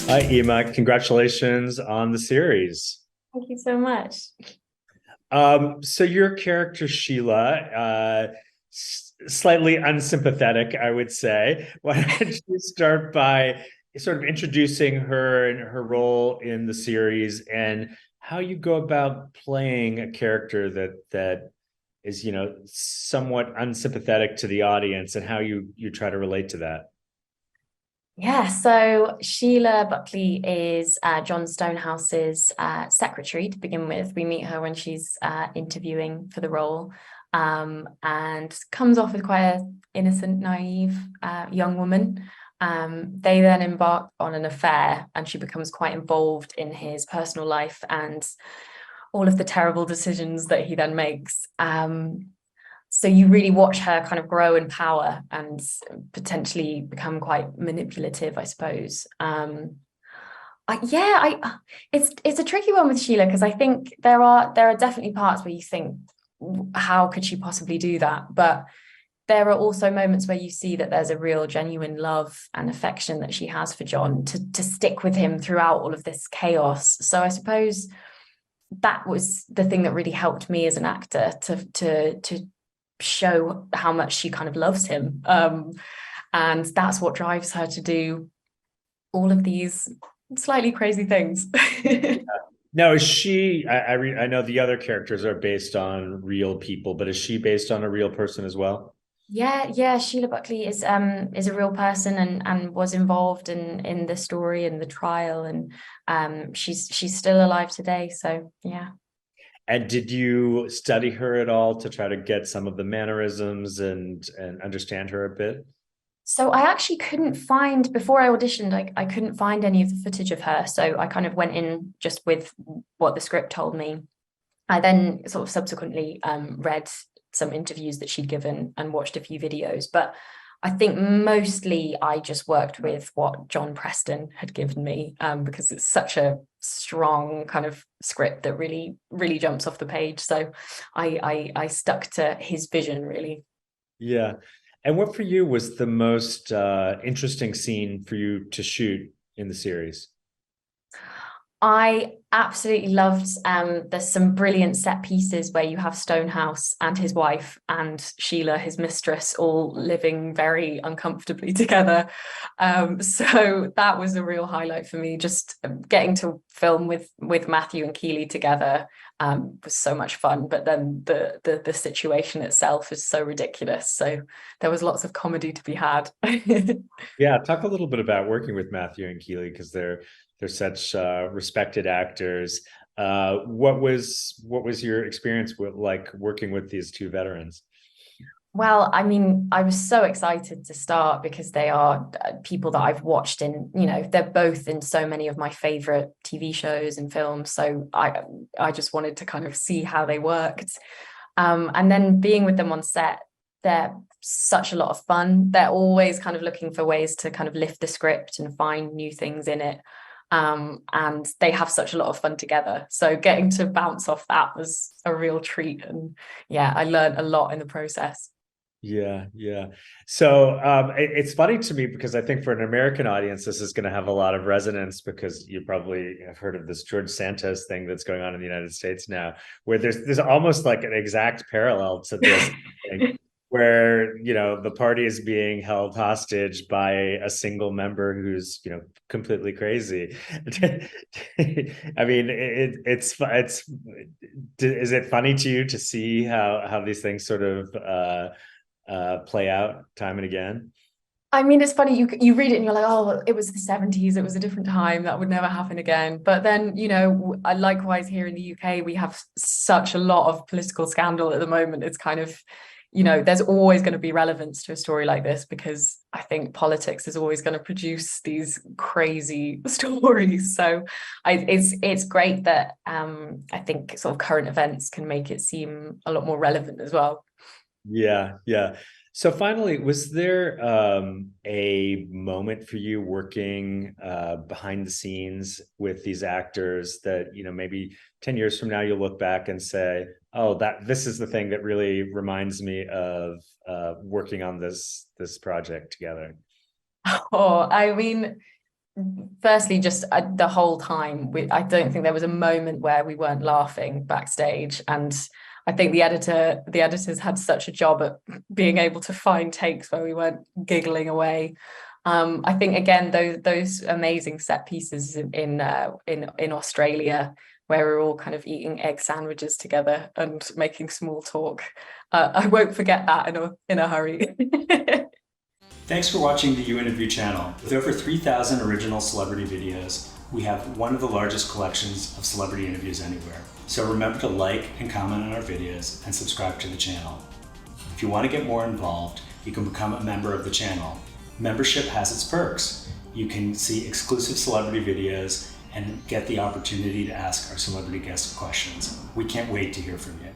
Hi, Ema. Congratulations on the series. Thank you so much. So your character Sheila, slightly unsympathetic, I would say. Why don't you start by sort of introducing her and her role in the series and how you go about playing a character that is, somewhat unsympathetic to the audience and how you try to relate to that. Yeah, so Sheila Buckley is John Stonehouse's secretary to begin with. We meet her when she's interviewing for the role, and comes off as quite an innocent, naive young woman. They then embark on an affair, and she becomes quite involved in his personal life and all of the terrible decisions that he then makes. So you really watch her kind of grow in power and potentially become quite manipulative, I suppose. It's a tricky one with Sheila because I think there are definitely parts where you think, how could she possibly do that? But there are also moments where you see that there's a real genuine love and affection that she has for John to stick with him throughout all of this chaos. So I suppose that was the thing that really helped me as an actor to show how much she kind of loves him. And that's what drives her to do all of these slightly crazy things. Now, is she? I know the other characters are based on real people, but is she based on a real person as well? Yeah. Sheila Buckley is a real person and was involved in the story and the trial, and she's still alive today. So yeah. And did you study her at all to try to get some of the mannerisms and understand her a bit? So I actually couldn't find before I auditioned, I couldn't find any of the footage of her. So I kind of went in just with what the script told me. I then sort of subsequently read some interviews that she'd given and watched a few videos. But I think mostly I just worked with what John Preston had given me, because it's such a strong kind of script that really, really jumps off the page. So I stuck to his vision really. Yeah. And what for you was the most interesting scene for you to shoot in the series? I absolutely loved there's some brilliant set pieces where you have Stonehouse and his wife and Sheila, his mistress, all living very uncomfortably together. So that was a real highlight for me. Just getting to film with Matthew and Keeley together was so much fun. But then the situation itself is so ridiculous. So there was lots of comedy to be had. Yeah, talk a little bit about working with Matthew and Keeley because they're such respected actors. What was your experience with like working with these two veterans? Well, I mean, I was so excited to start because they are people that I've watched in, they're both in so many of my favorite TV shows and films. So I just wanted to kind of see how they worked. And then being with them on set, they're such a lot of fun. They're always kind of looking for ways to kind of lift the script and find new things in it. And they have such a lot of fun together. So getting to bounce off that was a real treat. And yeah, I learned a lot in the process. Yeah, yeah. So it's funny to me because I think for an American audience, this is going to have a lot of resonance because you probably have heard of this George Santos thing that's going on in the United States now, where there's almost like an exact parallel to this thing, where the party is being held hostage by a single member who's completely crazy. I mean, it's is it funny to you to see how these things sort of play out time and again? I mean, it's funny, you read it and you're like, oh, it was the 70s, it was a different time, that would never happen again. But then, I likewise here in the UK, we have such a lot of political scandal at the moment. It's kind of, there's always going to be relevance to a story like this because I think politics is always going to produce these crazy stories. So it's great that I think sort of current events can make it seem a lot more relevant as well. Yeah, yeah. So finally, was there a moment for you working behind the scenes with these actors that, maybe 10 years from now you'll look back and say, oh, that this is the thing that really reminds me of working on this project together? Oh, I mean, firstly, just the whole time, I don't think there was a moment where we weren't laughing backstage. And I think the editors had such a job at being able to find takes where we weren't giggling away. I think again, those amazing set pieces in Australia, where we're all kind of eating egg sandwiches together and making small talk. I won't forget that in a hurry. Thanks for watching the You Interview channel. With over 3,000 original celebrity videos, we have one of the largest collections of celebrity interviews anywhere. So remember to like and comment on our videos and subscribe to the channel. If you want to get more involved, you can become a member of the channel. Membership has its perks. You can see exclusive celebrity videos and get the opportunity to ask our celebrity guests questions. We can't wait to hear from you.